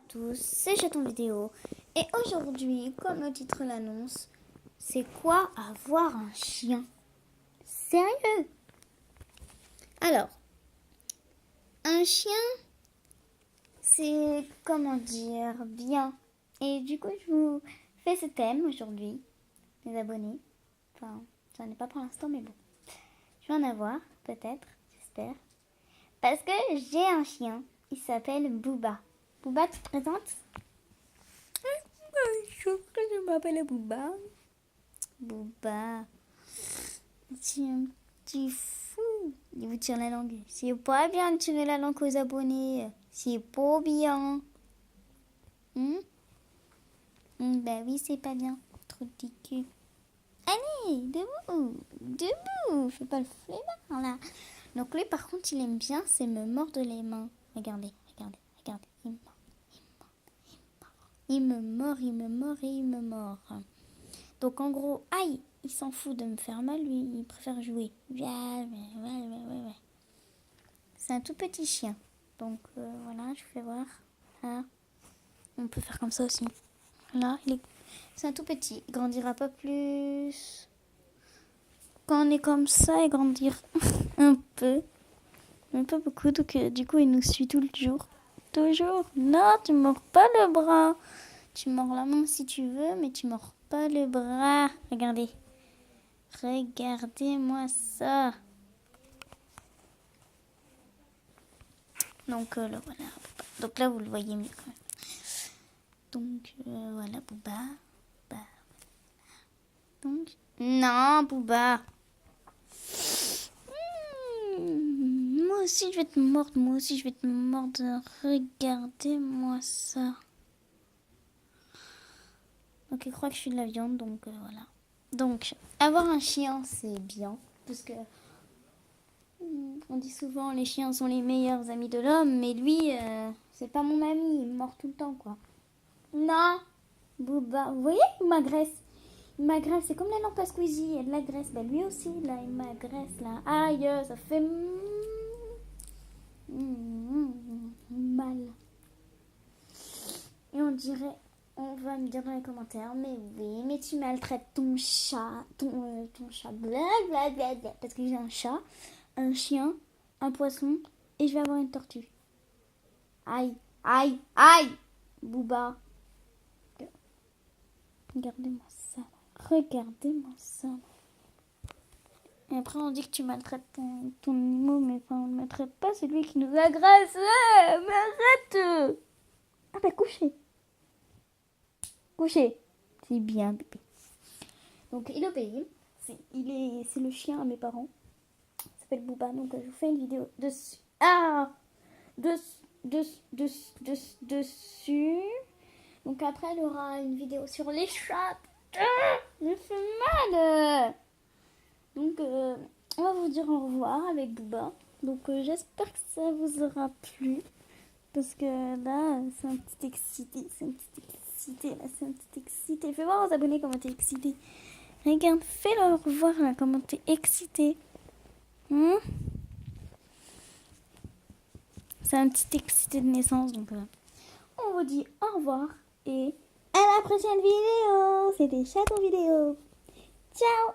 tous, c'est Chaton Vidéo. Et aujourd'hui, comme le titre l'annonce, c'est quoi avoir un chien? Sérieux? Alors, un chien, c'est, comment dire, bien. Et du coup, je vous fais ce thème aujourd'hui, les abonnés. Enfin, j'en ai pas pour l'instant, mais bon. Je vais en avoir, peut-être, j'espère. Parce que j'ai un chien, il s'appelle Booba. Booba, tu te présentes? Je m'appelle Booba. Booba, tu es un petit fou. Il vous tire la langue. C'est pas bien de tirer la langue aux abonnés. C'est pas bien. Ben oui, c'est pas bien. Trop de cul. Allez, debout. Debout. Fais pas le flemmard là. Donc lui, par contre, il aime bien, c'est me mordre les mains. Regardez, regardez, regardez. Il me mord, il me mord et il me mord. Donc en gros, aïe, il s'en fout de me faire mal, lui, il préfère jouer. Ouais. C'est un tout petit chien. Donc voilà, je vais voir. Là. On peut faire comme ça aussi. Là, c'est un tout petit. Il grandira pas plus. Quand on est comme ça, il grandira un peu. Mais pas beaucoup. Donc du coup, il nous suit tout le jour. Toujours. Non, tu mords pas le bras. Tu mords la main si tu veux, mais tu mords pas le bras. Regardez. Regardez-moi ça. Donc là, voilà. Donc là, vous le voyez mieux quand même. Donc voilà, Booba. Donc, non, Booba. Moi aussi, je vais te mordre. Moi aussi, je vais te mordre. Regardez-moi ça. Donc, il croit que je suis de la viande, donc voilà. Donc, avoir un chien, c'est bien. Parce que on dit souvent les chiens sont les meilleurs amis de l'homme, mais lui, c'est pas mon ami, il me mord tout le temps, quoi. Non, Booba, vous voyez, il m'agresse. Il m'agresse, c'est comme la lampe à Squeezie, il y a de la graisse. Bah lui aussi, là, il m'agresse, là. Aïe, ça fait mal. Et on dirait, on va me dire dans les commentaires, mais oui, mais tu maltraites ton chat, ton chat, blablabla. Parce que j'ai un chat, un chien, un poisson, et je vais avoir une tortue. Aïe, aïe, Booba. Regardez-moi ça. Regardez-moi ça. Et après, on dit que tu maltraites ton animal, mais enfin, on ne maltraite pas, c'est lui qui nous agresse. Mais arrête! Ah bah, couchez. Couchez. C'est bien, bébé. Donc, il obéit. C'est le chien à mes parents. Il s'appelle Booba, donc je vous fais une vidéo dessus. Ah! Dessus. Donc après, il y aura une vidéo sur les chats. Je fais mal. Donc, on va vous dire au revoir avec Booba. Donc, j'espère que ça vous aura plu. Parce que là, c'est un petit excité. C'est un petit excité. Fais voir aux abonnés comment t'es excité. Regarde, fais-leur voir là, comment t'es excité. C'est un petit excité de naissance. Donc, on vous dit au revoir. Et à la prochaine vidéo. C'était Chaton Vidéo. Ciao.